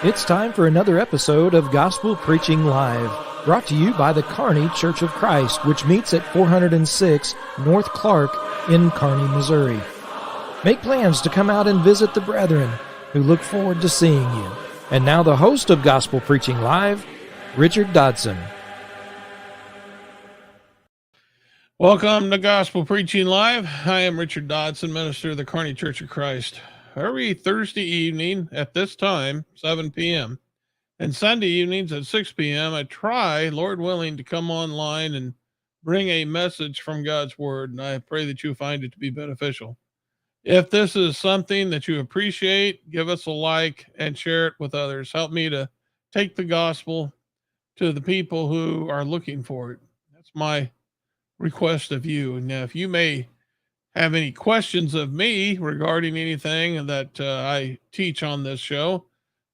It's time for another episode of Gospel Preaching Live, brought to you by the Kearney Church of Christ, which meets at 406 North Clark in Kearney, Missouri. Make plans to come out and visit the brethren, who look forward to seeing you. And now the host of Gospel Preaching Live, Richard Dodson. Welcome to Gospel Preaching Live. I am Richard Dodson, minister of the Kearney Church of Christ. Every Thursday evening at this time, 7 p.m., and Sunday evenings at 6 p.m., I try, Lord willing, to come online and bring a message from God's Word, and I pray that you find it to be beneficial. If this is something that you appreciate, give us a like and share it with others. Help me to take the gospel to the people who are looking for it. That's my request of you. And if you may have any questions of me regarding anything that I teach on this show,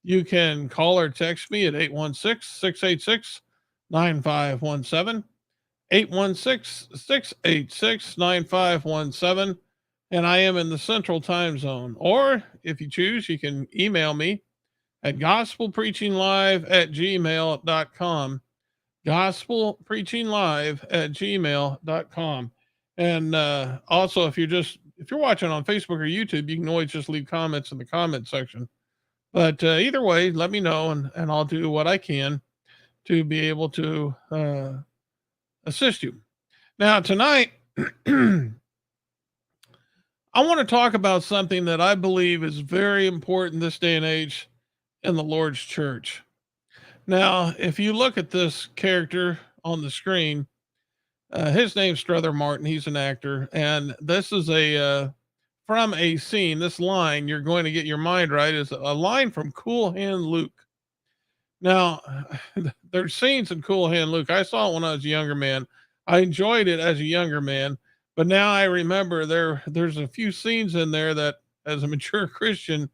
you can call or text me at 816-686-9517, 816-686-9517, and I am in the Central Time Zone. Or if you choose, you can email me at gospelpreachinglive@gmail.com, gospelpreachinglive@gmail.com. And also, if you're watching on Facebook or YouTube, you can always just leave comments in the comment section. But either way, let me know, and I'll do what I can to be able to assist you. Now, tonight, I want to talk about something that I believe is very important this day and age in the Lord's church. Now, if you look at this character on the screen, his name's Strother Martin. He's an actor, and this is from a scene. This line, "You're going to get your mind right," is a line from Cool Hand Luke. Now, there's scenes in Cool Hand Luke. I saw it when I was a younger man. I enjoyed it as a younger man, but now I remember there's a few scenes in there that, as a mature Christian,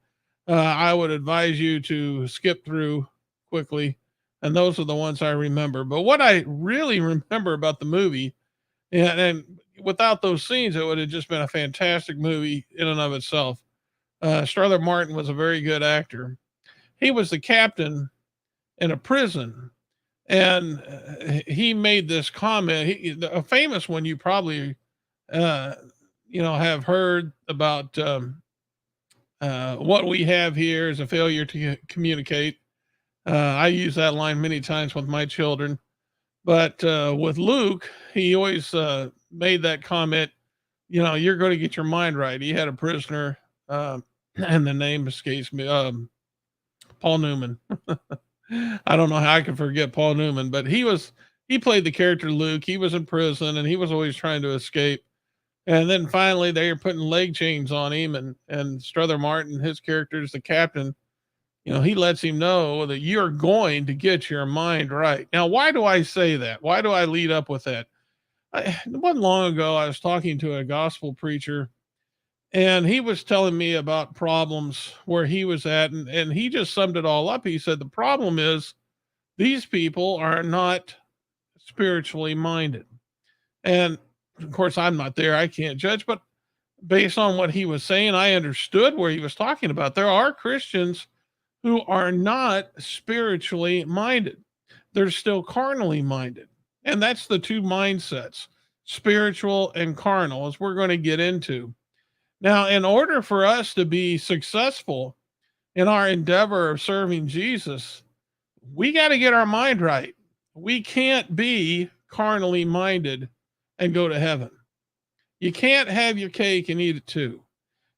I would advise you to skip through quickly. And those are the ones I remember. But what I really remember about the movie, and without those scenes, it would have just been a fantastic movie in and of itself. Strother Martin was a very good actor. He was the captain in a prison, and he made this comment, a famous one you probably, have heard about. What we have here is a failure to communicate. I use that line many times with my children, but with Luke, he always made that comment, you're going to get your mind right. He had a prisoner, and the name escapes me, Paul Newman. I don't know how I can forget Paul Newman, but he played the character Luke. He was in prison, and he was always trying to escape. And then finally they were putting leg chains on him, and Strother Martin, his character is the captain. He lets him know that you're going to get your mind right. Now, why do I say that? Why do I lead up with that? It wasn't long ago, I was talking to a gospel preacher, and he was telling me about problems where he was at, and he just summed it all up. He said, the problem is these people are not spiritually minded. And of course, I'm not there. I can't judge, but based on what he was saying, I understood where he was talking about. There are Christians who are not spiritually minded. They're still carnally minded. And that's the two mindsets, spiritual and carnal, as we're going to get into. Now, in order for us to be successful in our endeavor of serving Jesus, we got to get our mind right. We can't be carnally minded and go to heaven. You can't have your cake and eat it too.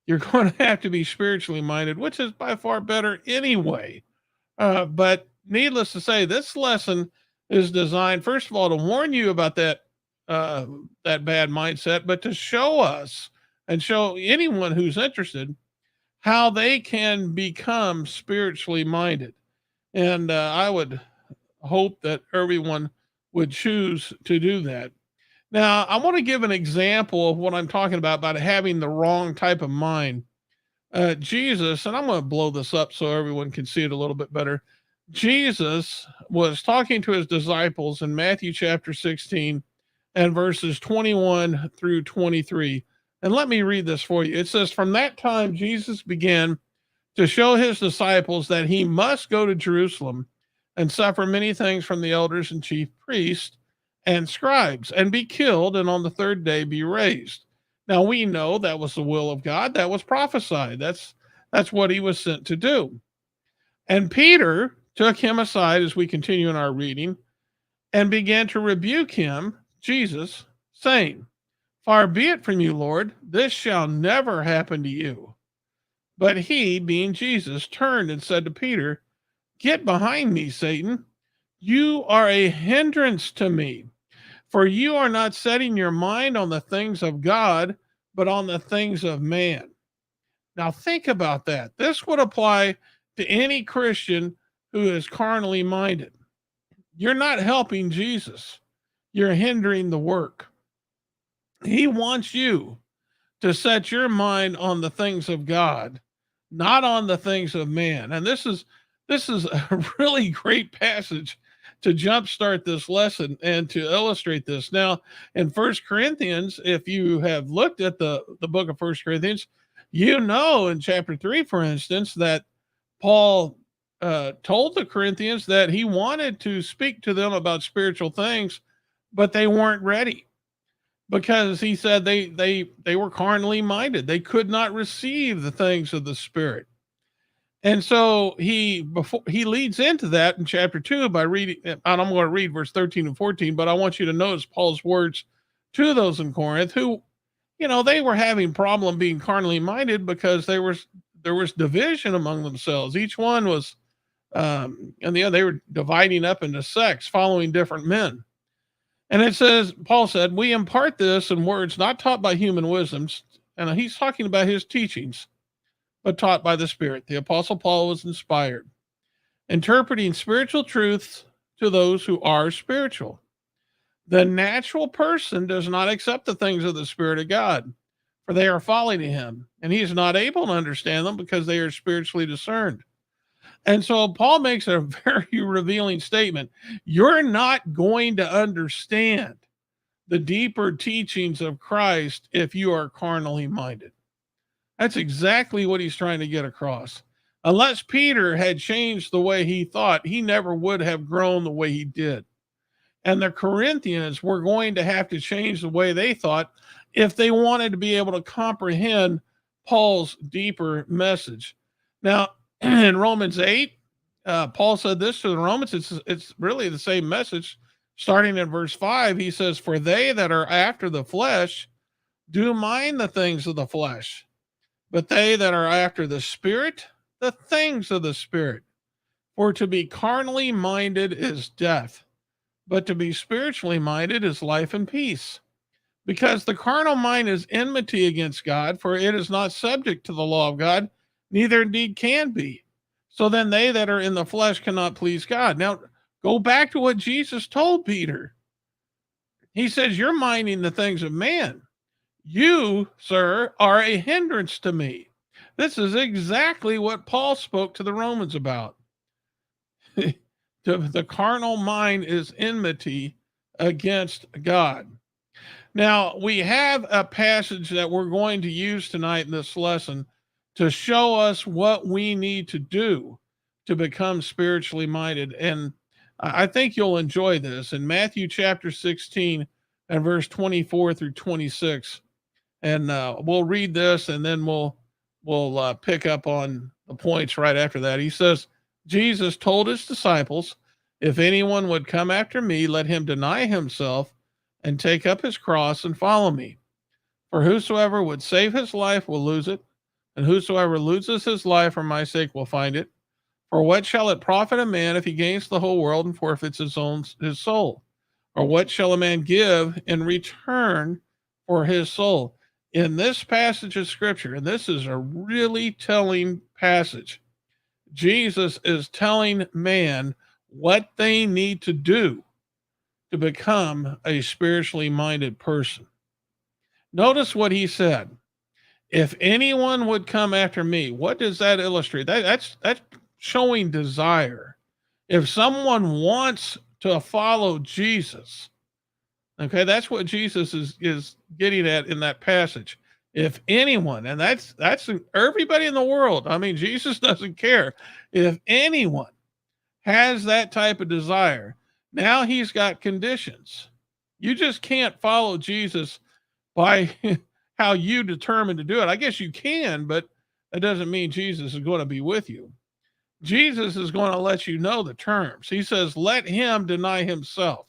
You're going to have to be spiritually minded, which is by far better anyway. But needless to say, this lesson is designed, first of all, to warn you about that bad mindset, but to show us and show anyone who's interested how they can become spiritually minded. And I would hope that everyone would choose to do that. Now, I want to give an example of what I'm talking about having the wrong type of mind. Jesus, and I'm going to blow this up so everyone can see it a little bit better. Jesus was talking to his disciples in Matthew chapter 16 and verses 21 through 23. And let me read this for you. It says, "From that time, Jesus began to show his disciples that he must go to Jerusalem and suffer many things from the elders and chief priests and scribes and be killed, and on the third day be raised. Now we know that was the will of God. That was prophesied. That's what he was sent to do. And Peter took him aside as we continue in our reading and began to rebuke him, Jesus, saying, "Far be it from you, Lord, this shall never happen to you." But he, being Jesus, turned and said to Peter, "Get behind me, Satan. You are a hindrance to me, for you are not setting your mind on the things of God, but on the things of man." Now think about that. This would apply to any Christian who is carnally minded. You're not helping Jesus. You're hindering the work. He wants you to set your mind on the things of God, not on the things of man. And this is a really great passage to jumpstart this lesson and to illustrate this. Now, in First Corinthians, if you have looked at the book of First Corinthians, you know in chapter 3, for instance, that Paul told the Corinthians that he wanted to speak to them about spiritual things, but they weren't ready, because he said they were carnally minded. They could not receive the things of the Spirit. And so he leads into that in chapter 2 by reading, and I'm going to read verse 13 and 14, but I want you to notice Paul's words to those in Corinth who, they were having problem being carnally minded because there was division among themselves. Each one was, and they were dividing up into sects, following different men. And it says, Paul said, "We impart this in words not taught by human wisdoms," and he's talking about his teachings, "but taught by the Spirit." The Apostle Paul was inspired, interpreting spiritual truths to those who are spiritual. The natural person does not accept the things of the Spirit of God, for they are folly to him, and he is not able to understand them because they are spiritually discerned. And so Paul makes a very revealing statement. You're not going to understand the deeper teachings of Christ if you are carnally minded. That's exactly what he's trying to get across. Unless Peter had changed the way he thought, he never would have grown the way he did. And the Corinthians were going to have to change the way they thought if they wanted to be able to comprehend Paul's deeper message. Now, in Romans 8, Paul said this to the Romans. It's really the same message. Starting in verse 5, he says, "For they that are after the flesh do mind the things of the flesh, but they that are after the Spirit, the things of the Spirit. For to be carnally minded is death, but to be spiritually minded is life and peace. Because the carnal mind is enmity against God, for it is not subject to the law of God, neither indeed can be. So then they that are in the flesh cannot please God." Now, go back to what Jesus told Peter. He says, "You're minding the things of man. You, sir, are a hindrance to me." This is exactly what Paul spoke to the Romans about. The carnal mind is enmity against God. Now, we have a passage that we're going to use tonight in this lesson to show us what we need to do to become spiritually minded. And I think you'll enjoy this in Matthew chapter 16 and verse 24 through 26. And we'll read this, and then we'll pick up on the points right after that. He says, Jesus told his disciples, "If anyone would come after me, let him deny himself and take up his cross and follow me. For whosoever would save his life will lose it, and whosoever loses his life for my sake will find it. For what shall it profit a man if he gains the whole world and forfeits his soul? Or what shall a man give in return for his soul?" In this passage of scripture, and this is a really telling passage, Jesus is telling man what they need to do to become a spiritually minded person. Notice what he said. If anyone would come after me, what does that illustrate? That's showing desire. If someone wants to follow Jesus, okay, that's what Jesus is getting at in that passage. If anyone, and that's everybody in the world. I mean, Jesus doesn't care. If anyone has that type of desire, now he's got conditions. You just can't follow Jesus by how you determine to do it. I guess you can, but that doesn't mean Jesus is going to be with you. Jesus is going to let you know the terms. He says, let him deny himself.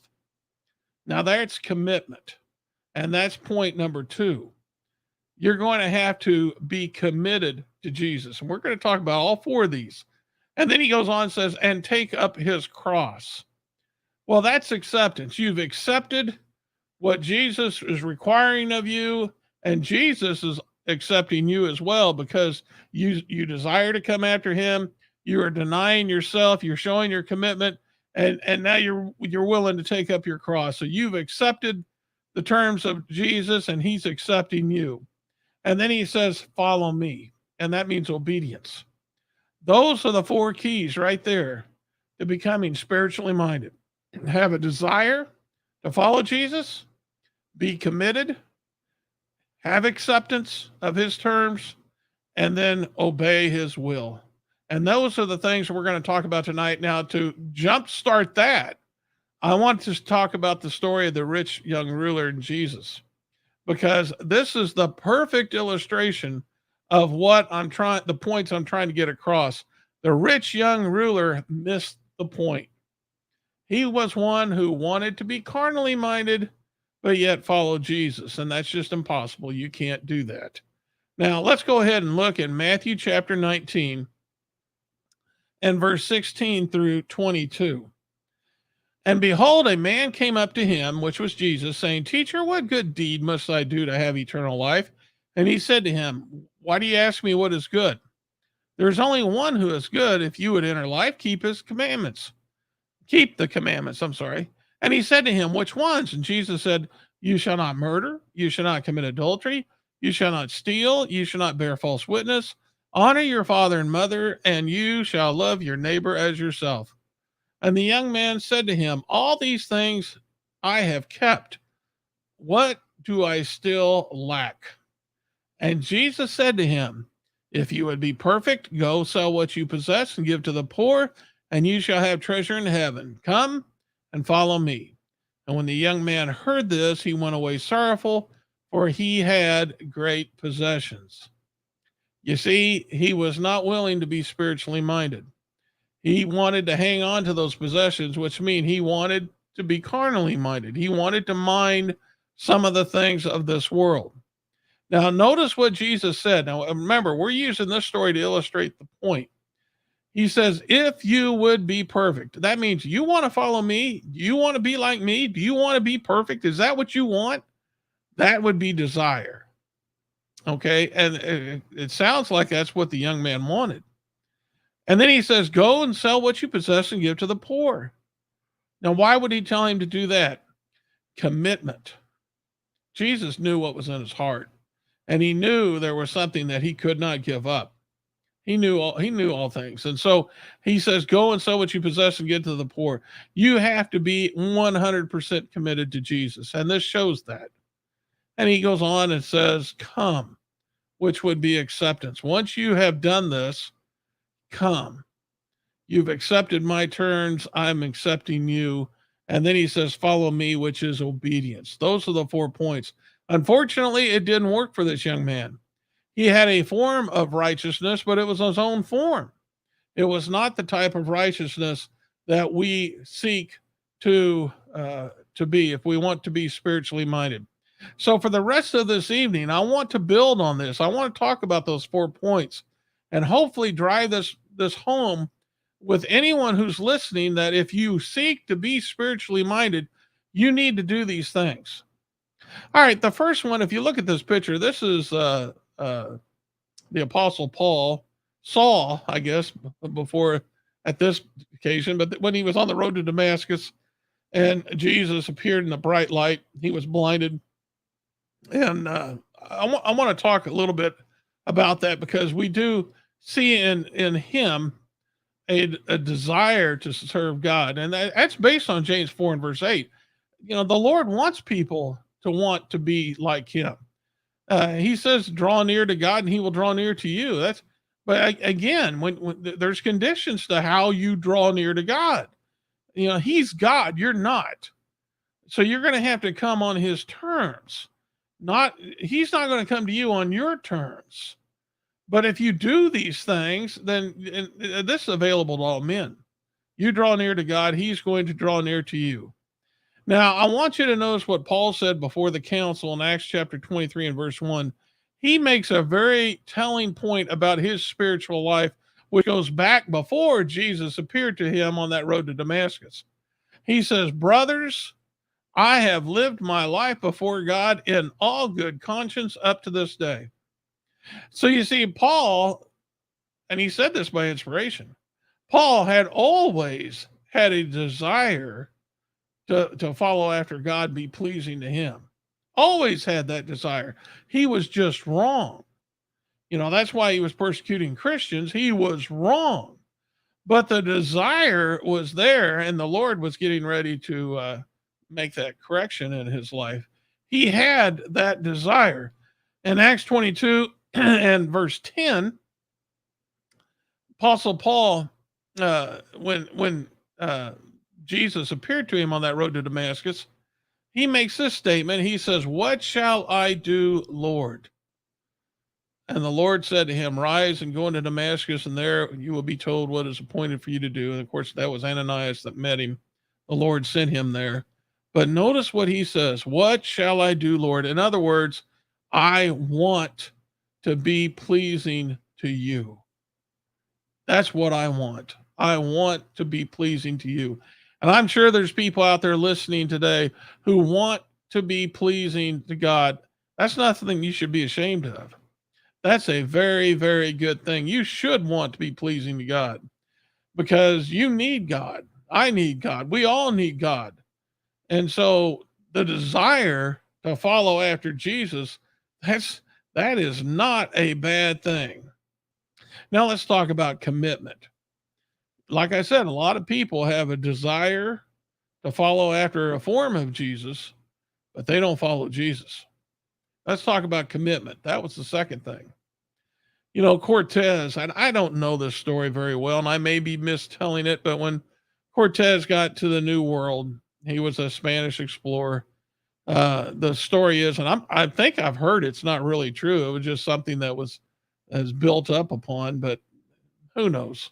Now that's commitment. And that's point number 2. You're going to have to be committed to Jesus. And we're going to talk about all 4 of these. And then he goes on and says, and take up his cross. Well, that's acceptance. You've accepted what Jesus is requiring of you, and Jesus is accepting you as well, because you desire to come after him. You are denying yourself. You're showing your commitment, and now you're willing to take up your cross. So you've accepted the terms of Jesus, and he's accepting you. And then he says, follow me. And that means obedience. Those are the 4 keys right there to becoming spiritually minded. Have a desire to follow Jesus, be committed, have acceptance of his terms, and then obey his will. And those are the things we're going to talk about tonight. Now, to jumpstart that, I want to talk about the story of the rich young ruler and Jesus, because this is the perfect illustration of the points I'm trying to get across. The rich young ruler missed the point. He was one who wanted to be carnally minded, but yet follow Jesus. And that's just impossible. You can't do that. Now, let's go ahead and look at Matthew chapter 19 and verse 16 through 22. And behold, a man came up to him, which was Jesus, saying, Teacher, what good deed must I do to have eternal life? And he said to him, Why do you ask me what is good? There's only one who is good. If you would enter life, keep the commandments. And he said to him, Which ones? And Jesus said, You shall not murder, you shall not commit adultery, you shall not steal, you shall not bear false witness, honor your father and mother, and you shall love your neighbor as yourself. And the young man said to him, All these things I have kept. What do I still lack? And Jesus said to him, If you would be perfect, go sell what you possess and give to the poor, and you shall have treasure in heaven. Come and follow me. And when the young man heard this, he went away sorrowful, for he had great possessions. You see, he was not willing to be spiritually minded. He wanted to hang on to those possessions, which means he wanted to be carnally minded. He wanted to mind some of the things of this world. Now, notice what Jesus said. Now, remember, we're using this story to illustrate the point. He says, if you would be perfect, that means you want to follow me. You want to be like me. Do you want to be perfect? Is that what you want? That would be desire. Okay. And it sounds like that's what the young man wanted. And then he says, go and sell what you possess and give to the poor. Now, why would he tell him to do that? Commitment. Jesus knew what was in his heart, and he knew there was something that he could not give up. He knew all things. And so he says, go and sell what you possess and give to the poor. You have to be 100% committed to Jesus. And this shows that. And he goes on and says, come, which would be acceptance. Once you have done this, come. You've accepted my terms. I'm accepting you. And then he says, follow me, which is obedience. Those are the 4 points. Unfortunately, it didn't work for this young man. He had a form of righteousness, but it was his own form. It was not the type of righteousness that we seek to be if we want to be spiritually minded. So for the rest of this evening, I want to build on this. I want to talk about those 4 points and hopefully drive this home with anyone who's listening, that if you seek to be spiritually minded, you need to do these things. All right, the first one, if you look at this picture, this is the Apostle Saul, I guess, before at this occasion, but when he was on the road to Damascus and Jesus appeared in a bright light, he was blinded. And I want to talk a little bit about that, because we do see in him a desire to serve God. And that's based on James 4 and verse 8. You know, the Lord wants people to want to be like him. He says, draw near to God and he will draw near to you. But again, when there's conditions to how you draw near to God, he's God, you're not. So you're going to have to come on his terms. He's not going to come to you on your terms. But if you do these things, then this is available to all men. You draw near to God, he's going to draw near to you. Now, I want you to notice what Paul said before the council in Acts chapter 23 and verse 1. He makes a very telling point about his spiritual life, which goes back before Jesus appeared to him on that road to Damascus. He says, brothers, I have lived my life before God in all good conscience up to this day. So you see, Paul, and he said this by inspiration, Paul had always had a desire to follow after God, be pleasing to him. Always had that desire. He was just wrong. That's why he was persecuting Christians. He was wrong. But the desire was there, and the Lord was getting ready to make that correction in his life. He had that desire. In Acts 22 and verse 10, Apostle Paul, when Jesus appeared to him on that road to Damascus, he makes this statement. He says, what shall I do, Lord? And the Lord said to him, rise and go into Damascus, and there you will be told what is appointed for you to do. And of course, that was Ananias that met him. The Lord sent him there. But notice what he says, what shall I do, Lord? In other words, I want to be pleasing to you. That's what I want. I want to be pleasing to you. And I'm sure there's people out there listening today who want to be pleasing to God. That's nothing you should be ashamed of. That's a very, very good thing. You should want to be pleasing to God because you need God. I need God. We all need God. And so the desire to follow after Jesus, that is not a bad thing. Now let's talk about commitment. Like I said, a lot of people have a desire to follow after a form of Jesus, but they don't follow Jesus. Let's talk about commitment. That was the second thing. Cortez, and I don't know this story very well, and I may be mistelling it, but when Cortez got to the New World, he was a Spanish explorer. The story is, and I think I've heard it's not really true. It was just something that was built up upon, but who knows?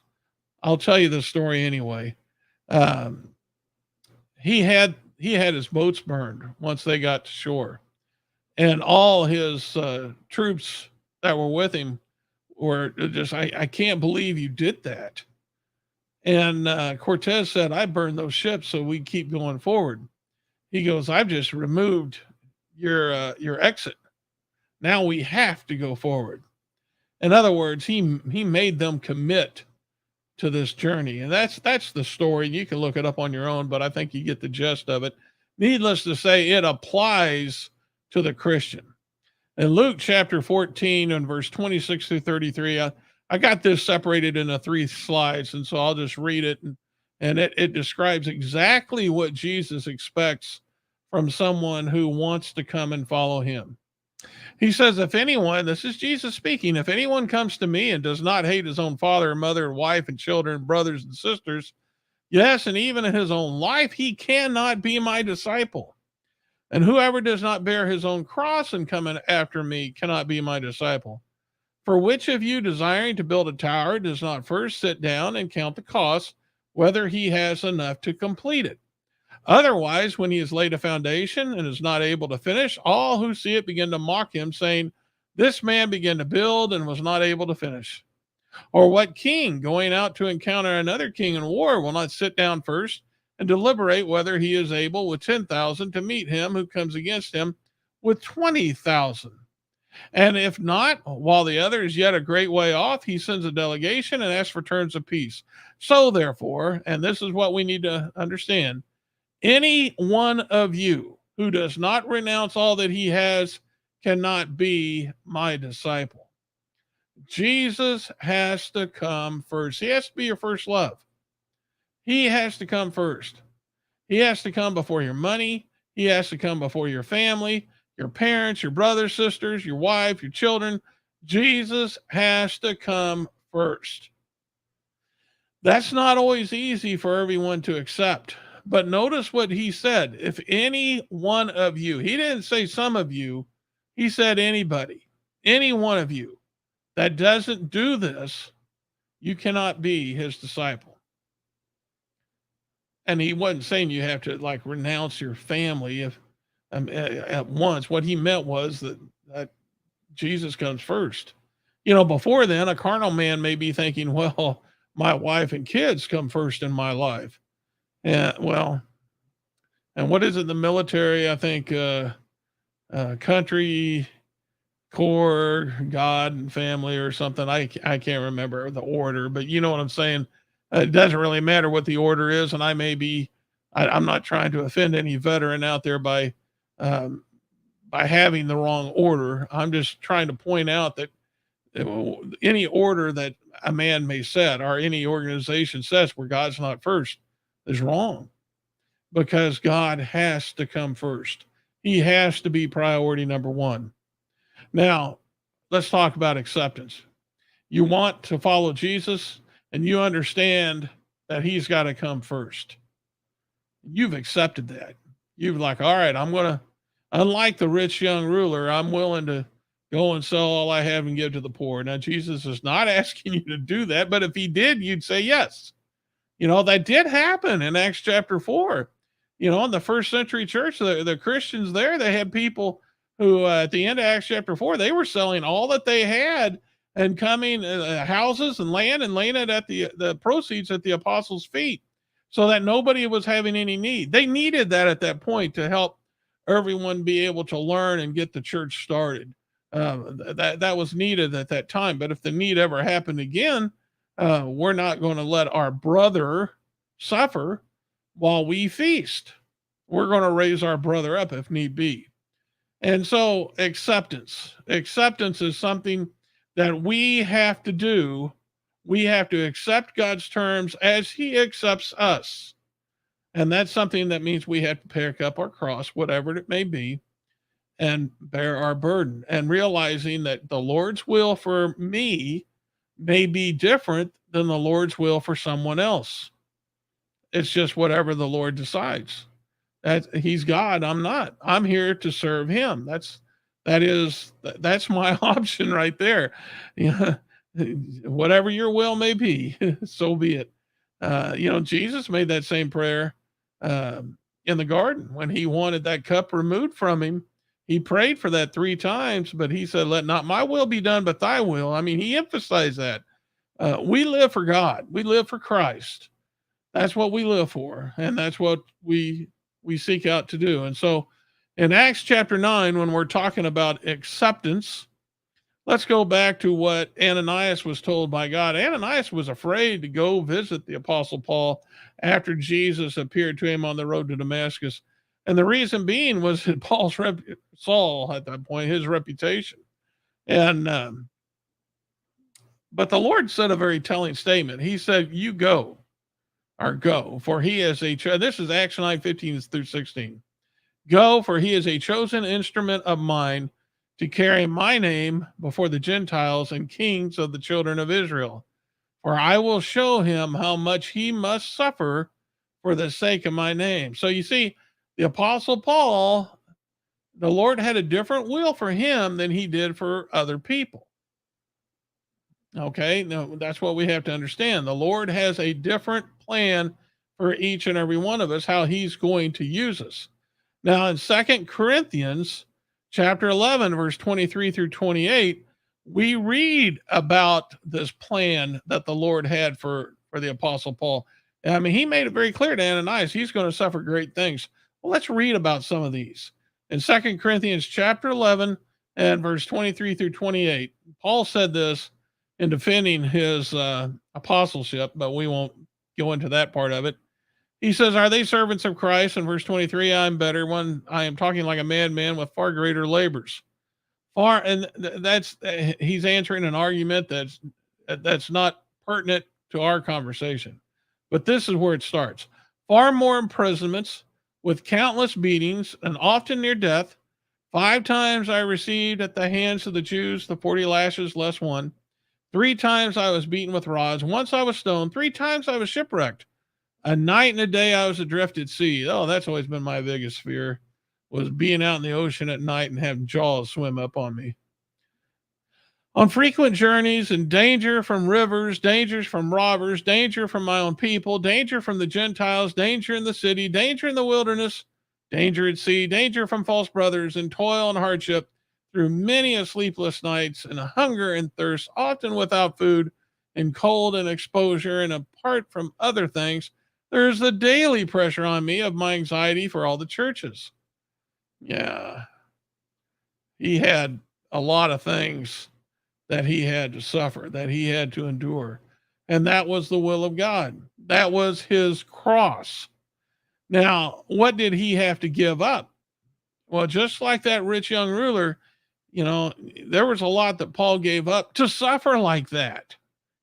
I'll tell you the story anyway. He had his boats burned once they got to shore, and all his troops that were with him were just, I can't believe you did that. And Cortez said, I burned those ships so we keep going forward. He goes, I've just removed your exit. Now we have to go forward. In other words, he made them commit to this journey. And that's the story. You can look it up on your own, but I think you get the gist of it. Needless to say, it applies to the Christian. In Luke chapter 14 and verse 26 through 33, I got this separated into 3 slides, and so I'll just read it. And it describes exactly what Jesus expects from someone who wants to come and follow him. He says, if anyone, this is Jesus speaking, if anyone comes to me and does not hate his own father and mother and wife and children, brothers and sisters, yes, and even in his own life, he cannot be my disciple. And whoever does not bear his own cross and come in after me cannot be my disciple. For which of you desiring to build a tower does not first sit down and count the cost, whether he has enough to complete it? Otherwise, when he has laid a foundation and is not able to finish, all who see it begin to mock him, saying, this man began to build and was not able to finish. Or what king, going out to encounter another king in war, will not sit down first and deliberate whether he is able with 10,000 to meet him who comes against him with 20,000? And if not, while the other is yet a great way off, he sends a delegation and asks for terms of peace. So therefore, and this is what we need to understand, any one of you who does not renounce all that he has cannot be my disciple. Jesus has to come first. He has to be your first love. He has to come first. He has to come before your money. He has to come before your family. your parents, your brothers, sisters, your wife, your children. Jesus has to come first. That's not always easy for everyone to accept. But notice what he said. If any one of you, he didn't say some of you, he said anybody, any one of you that doesn't do this, you cannot be his disciple. And he wasn't saying you have to like renounce your family if at once. What he meant was that Jesus comes first. Before then, a carnal man may be thinking, well, my wife and kids come first in my life. And what is it? The military, I think, country, core, God, and family, or something. I can't remember the order, but you know what I'm saying. It doesn't really matter what the order is, and I'm not trying to offend any veteran out there by having the wrong order. I'm just trying to point out that any order that a man may set or any organization sets where God's not first is wrong, because God has to come first. He has to be priority number one. Now, let's talk about acceptance. You want to follow Jesus and you understand that he's got to come first. You've accepted that. You've like, all right, unlike the rich young ruler, I'm willing to go and sell all I have and give to the poor. Now, Jesus is not asking you to do that, but if he did, you'd say yes. That did happen in Acts chapter 4. In the first century church, the Christians there, they had people who at the end of Acts chapter 4, they were selling all that they had and coming houses and land and laying it at the proceeds at the apostles' feet so that nobody was having any need. They needed that at that point to help everyone be able to learn and get the church started. That was needed at that time. But if the need ever happened again, we're not going to let our brother suffer while we feast. We're going to raise our brother up if need be. And so acceptance is something that we have to do. We have to accept God's terms as he accepts us. And that's something that means we have to pick up our cross, whatever it may be, and bear our burden, and realizing that the Lord's will for me may be different than the Lord's will for someone else. It's just whatever the Lord decides. That he's God, I'm not. I'm here to serve him. That's my option right there. Whatever your will may be, so be it. Jesus made that same prayer in the garden when he wanted that cup removed from him. He prayed for that 3 times, but he said, let not my will be done, but thy will. I mean, he emphasized that. We live for God. We live for Christ. That's what we live for. And that's what we seek out to do. And so in Acts chapter 9, when we're talking about acceptance, let's go back to what Ananias was told by God. Ananias was afraid to go visit the Apostle Paul after Jesus appeared to him on the road to Damascus. And the reason being was that Saul, at that point, his reputation. And, but the Lord said a very telling statement. He said, you go, for he is this is Acts 9:15-16. Go, for he is a chosen instrument of mine to carry my name before the Gentiles and kings of the children of Israel. For I will show him how much he must suffer for the sake of my name. So you see, the Apostle Paul, the Lord had a different will for him than he did for other people. Okay, now that's what we have to understand. The Lord has a different plan for each and every one of us, how he's going to use us. Now in 2 Corinthians chapter 11, verse 23-28, we read about this plan that the Lord had for the Apostle Paul. I mean, he made it very clear to Ananias, he's going to suffer great things. Well, let's read about some of these. In 2 Corinthians chapter 11 and verse 23-28, Paul said this in defending his apostleship, but we won't go into that part of it. He says, are they servants of Christ? In verse 23, I'm better when I am talking like a madman with far greater labors. He's answering an argument that's not pertinent to our conversation. But this is where it starts. Far more imprisonments with countless beatings and often near death. 5 times I received at the hands of the Jews the 40 lashes less one. 3 times I was beaten with rods. Once I was stoned. 3 times I was shipwrecked. A night and a day I was adrift at sea. Oh, that's always been my biggest fear, was being out in the ocean at night and having jaws swim up on me. On frequent journeys, and danger from rivers, dangers from robbers, danger from my own people, danger from the Gentiles, danger in the city, danger in the wilderness, danger at sea, danger from false brothers, and toil and hardship, through many a sleepless nights, and hunger and thirst, often without food, and cold and exposure, and apart from other things, there's the daily pressure on me of my anxiety for all the churches. Yeah, he had a lot of things that he had to suffer, that he had to endure. And that was the will of God. That was his cross. Now, what did he have to give up? Well, just like that rich young ruler, there was a lot that Paul gave up to suffer like that.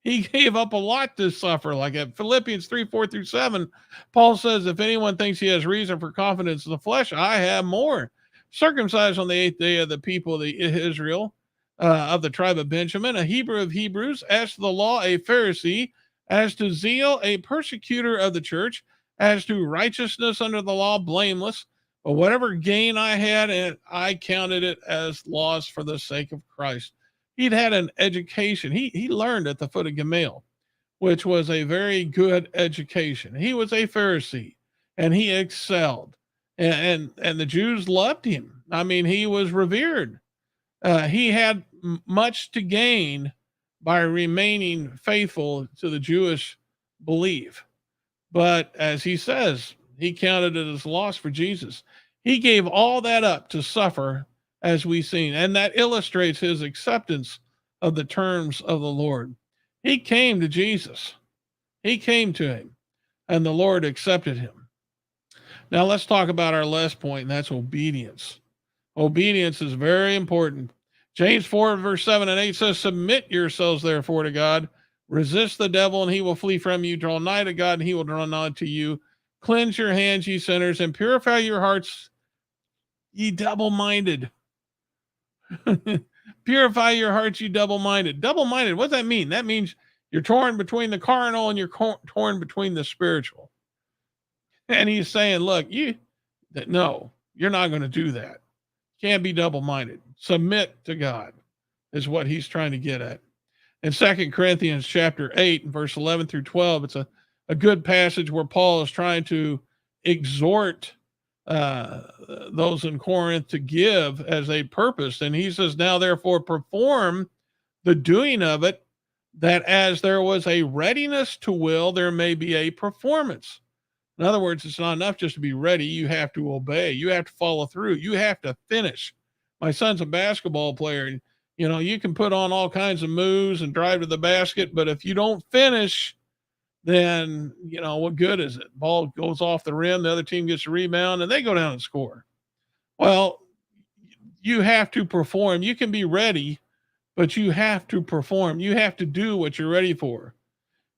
He gave up a lot to suffer like that. Philippians 3:4-7, Paul says, if anyone thinks he has reason for confidence in the flesh, I have more. Circumcised on the 8th day of the people of Israel, of the tribe of Benjamin, a Hebrew of Hebrews, as to the law, a Pharisee, as to zeal, a persecutor of the church, as to righteousness under the law, blameless. But whatever gain I had, I counted it as loss for the sake of Christ. He'd had an education. He learned at the foot of Gamaliel, which was a very good education. He was a Pharisee, and he excelled. And the Jews loved him. I mean, he was revered. He had much to gain by remaining faithful to the Jewish belief. But as he says, he counted it as loss for Jesus. He gave all that up to suffer, as we've seen. And that illustrates his acceptance of the terms of the Lord. He came to Jesus. He came to him, and the Lord accepted him. Now let's talk about our last point, and that's obedience. Obedience is very important. James 4:7-8 says, submit yourselves therefore to God. Resist the devil and he will flee from you. Draw nigh to God and he will draw nigh to you. Cleanse your hands, ye sinners, and purify your hearts, ye double-minded. Purify your hearts, ye double-minded. Double-minded, what does that mean? That means you're torn between the carnal and you're torn between the spiritual. And he's saying, look, no, you're not going to do that. Can't be double-minded. Submit to God is what he's trying to get at. In 2 Corinthians chapter 8, verse 11-12, it's a good passage where Paul is trying to exhort those in Corinth to give as a purpose. And he says, now therefore perform the doing of it, that as there was a readiness to will, there may be a performance. In other words, it's not enough just to be ready. You have to obey. You have to follow through. You have to finish. My son's a basketball player. And, you can put on all kinds of moves and drive to the basket, but if you don't finish, then, what good is it? Ball goes off the rim, the other team gets a rebound, and they go down and score. Well, you have to perform. You can be ready, but you have to perform. You have to do what you're ready for.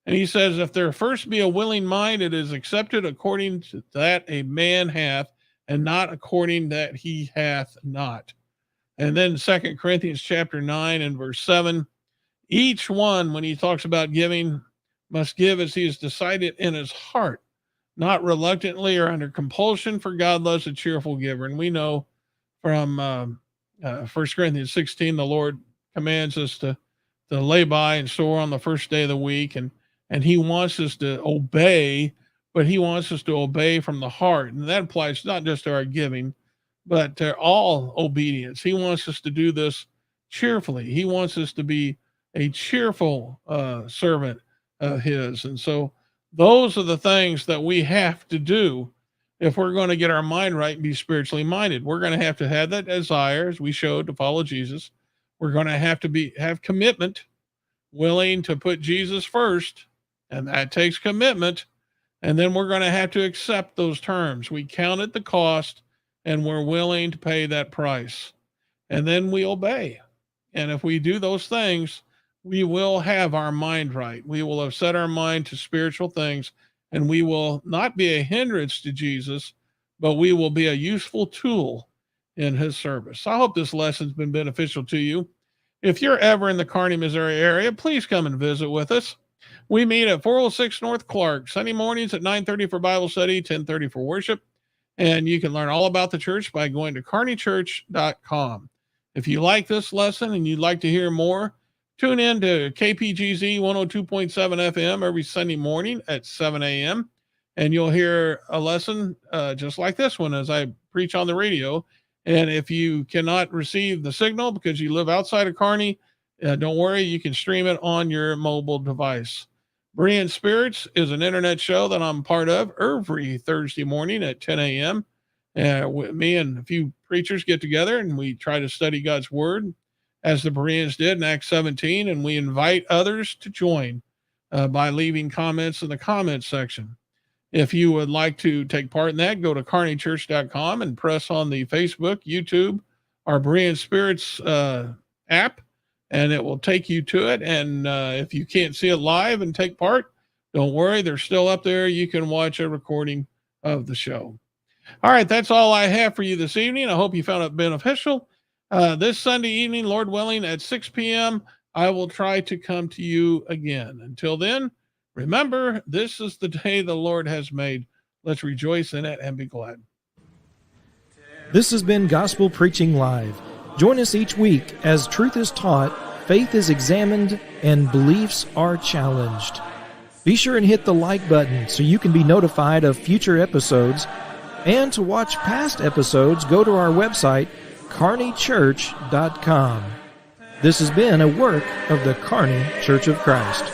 And he says, if there first be a willing mind, it is accepted according to that a man hath, and not according that he hath not. And then 2 Corinthians chapter 9 and verse 7, each one, when he talks about giving, must give as he has decided in his heart, not reluctantly or under compulsion, for God loves a cheerful giver. And we know from 1 Corinthians 16, the Lord commands us to lay by and store on the first day of the week. And he wants us to obey, but he wants us to obey from the heart. And that applies not just to our giving, but to all obedience. He wants us to do this cheerfully. He wants us to be a cheerful servant of his. And so those are the things that we have to do if we're going to get our mind right and be spiritually minded. We're going to have that desire, as we showed, to follow Jesus. We're going to have commitment, willing to put Jesus first, and that takes commitment. And then we're going to have to accept those terms. We counted the cost, and we're willing to pay that price. And then we obey. And if we do those things, we will have our mind right. We will have set our mind to spiritual things, and we will not be a hindrance to Jesus, but we will be a useful tool in his service. I hope this lesson's been beneficial to you. If you're ever in the Kearney, Missouri area, please come and visit with us. We meet at 406 North Clark, Sunday mornings at 9:30 for Bible study, 10:30 for worship. And you can learn all about the church by going to kearneychurch.com. If you like this lesson and you'd like to hear more, tune in to KPGZ 102.7 FM every Sunday morning at 7 a.m. And you'll hear a lesson just like this one as I preach on the radio. And if you cannot receive the signal because you live outside of Kearney, don't worry, you can stream it on your mobile device. Berean Spirits is an internet show that I'm part of every Thursday morning at 10 a.m. Me and a few preachers get together and we try to study God's word as the Bereans did in Acts 17, and we invite others to join by leaving comments in the comments section. If you would like to take part in that, go to kearneychurch.com and press on the Facebook, YouTube, or Berean Spirits app, and it will take you to it. And if you can't see it live and take part, don't worry, they're still up there. You can watch a recording of the show. All right, that's all I have for you this evening. I hope you found it beneficial. This Sunday evening, Lord willing, at 6 p.m., I will try to come to you again. Until then, remember, this is the day the Lord has made. Let's rejoice in it and be glad. This has been Gospel Preaching Live. Join us each week as truth is taught, faith is examined, and beliefs are challenged. Be sure and hit the like button so you can be notified of future episodes. And to watch past episodes, go to our website, kearneychurch.com. This has been a work of the Kearney Church of Christ.